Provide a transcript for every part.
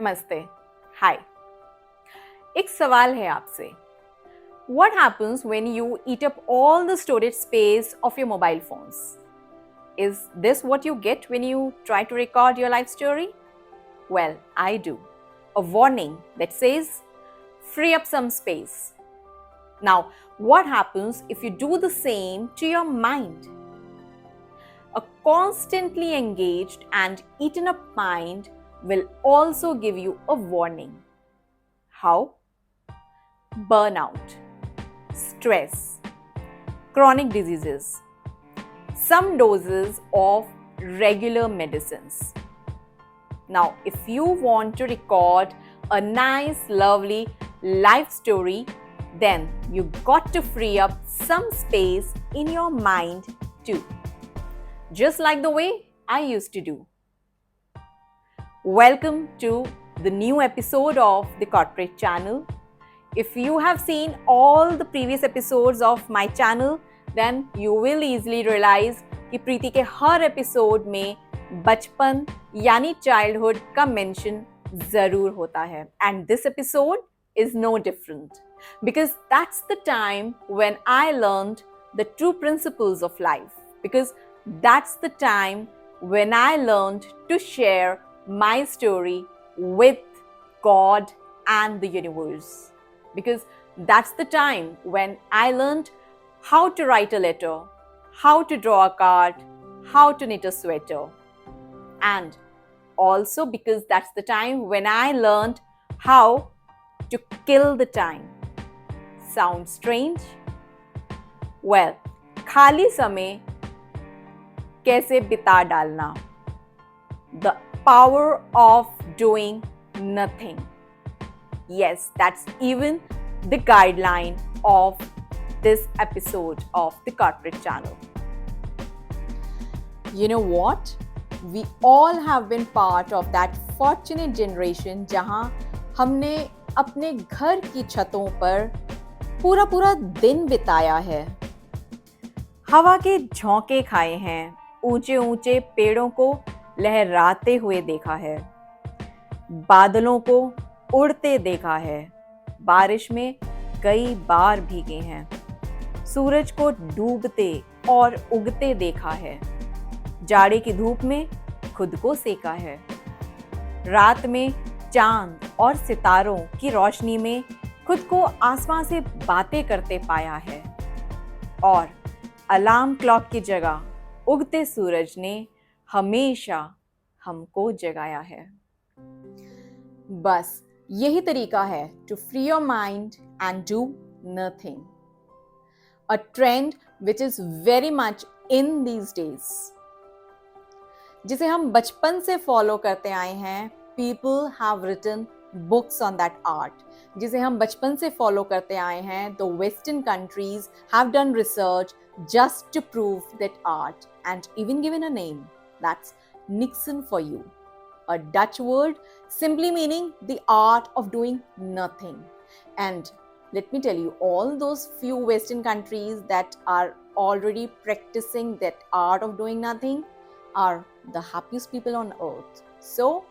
नमस्ते। हाय। एक सवाल है आपसे। What happens when you eat up all the storage space of your mobile phones? Is this what you get when you try to record your life story? Well, I do. A warning that says, free up some space. Now, what happens if you do the same to your mind? A constantly engaged and eaten up mind will also give you a warning. How? Burnout, stress, chronic diseases, some doses of regular medicines. Now, if you want to record a nice, lovely life story, then you got to free up some space in your mind too. Just like the way I used to do. Welcome to the new episode of the Corporate Channel. If you have seen all the previous episodes of my channel, then you will easily realize कि प्रीति के हर episode में बचपन यानी childhood का mention जरूर होता है. And this episode is no different because that's the time when I learned the true principles of life. Because that's the time when I learned to share my story with God and the universe. Because that's the time when I learned how to write a letter, how to draw a card, how to knit a sweater. And also because that's the time when I learned how to kill the time. Sounds strange? Well, खाली समय कैसे बिता डालना. The power of doing nothing. Yes, that's even the guideline of this episode of the Corporate Channel. You know what? We all have been part of that fortunate generation जहां हमने अपने घर की छतों पर पूरा दिन बिताया है. हवा के झोंके खाए हैं, ऊंचे ऊंचे पेड़ों को लहराते हुए देखा है, बादलों को उड़ते देखा है, बारिश में कई बार भीगे हैं, सूरज को डूबते और उगते देखा है, जाड़े की धूप में खुद को सेका है, रात में चांद और सितारों की रोशनी में खुद को आसमां से बातें करते पाया है, और अलार्म क्लॉक की जगह उगते सूरज ने हमेशा हमको जगाया है. बस यही तरीका है to free your mind and do nothing. A trend which is very much in these days. जिसे हम बचपन से फॉलो करते आए हैं. People have written books on that art. जिसे हम बचपन से फॉलो करते आए हैं. The Western countries have done research just to prove that art and even given a name. That's Nixon for you. A Dutch word simply meaning the art of doing nothing. And let me tell you, all those few Western countries that are already practicing that art of doing nothing are the happiest people on earth. So,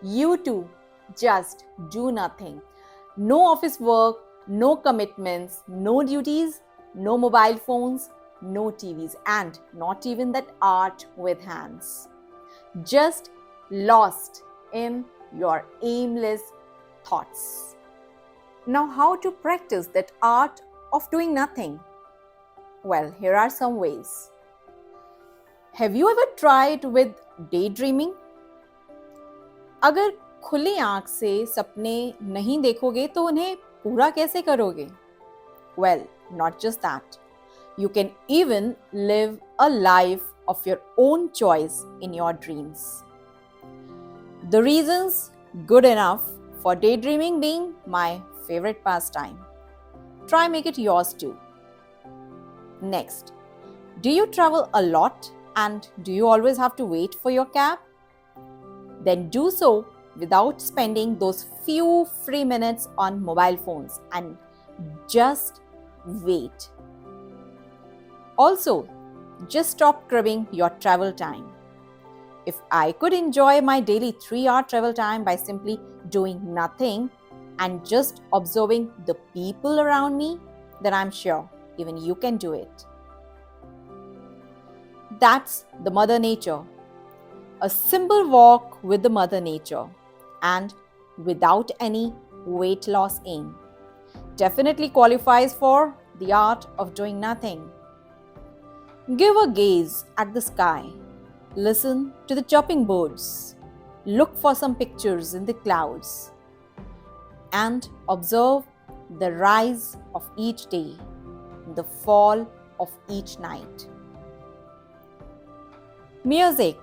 you too, just do nothing. No office work, no commitments, no duties, no mobile phones, no TVs, and not even that art with hands. Just lost in your aimless thoughts. Now, how to practice that art of doing nothing? Well, here are some ways. Have you ever tried with daydreaming? अगर खुली आंख से सपने नहीं देखोगे तो उन्हें पूरा कैसे करोगे? Well, not just that. You can even live a life of your own choice in your dreams. The reasons good enough for daydreaming being my favorite pastime. Try make it yours too. Next, do you travel a lot and do you always have to wait for your cab? Then do so without spending those few free minutes on mobile phones and just wait. Also, just stop cribbing your travel time. If I could enjoy my daily 3-hour travel time by simply doing nothing and just observing the people around me, then I'm sure even you can do it. That's the Mother Nature. A simple walk with the Mother Nature and without any weight loss aim definitely qualifies for the art of doing nothing. Give a gaze at the sky. Listen to the chirping birds. Look for some pictures in the clouds. And observe the rise of each day, the fall of each night. Music,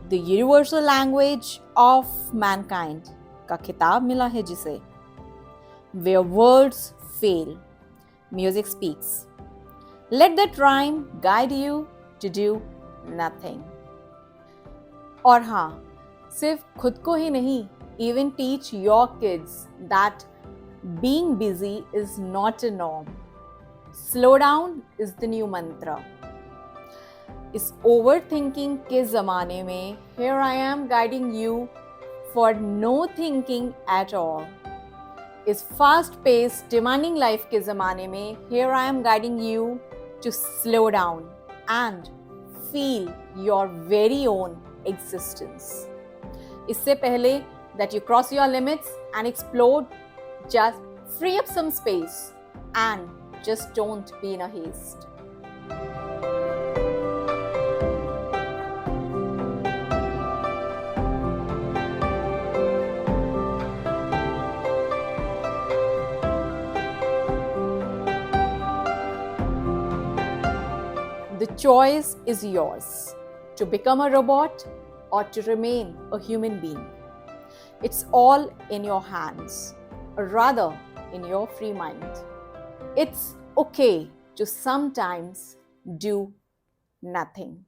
the universal language of mankind, का खिताब मिला है जिसे. Where words fail, music speaks. Let that rhyme guide you to do nothing. और हाँ, सिर्फ खुद को ही नहीं, even teach your kids that being busy is not a norm. Slow down is the new mantra. इस overthinking के ज़माने में here I am guiding you for no thinking at all. इस fast-paced demanding life के ज़माने में here I am guiding you to slow down and feel your very own existence. इससे पहले that you cross your limits and explode, just free up some space and just don't be in a haste. The choice is yours to become a robot or to remain a human being. It's all in your hands, or rather in your free mind. It's okay to sometimes do nothing.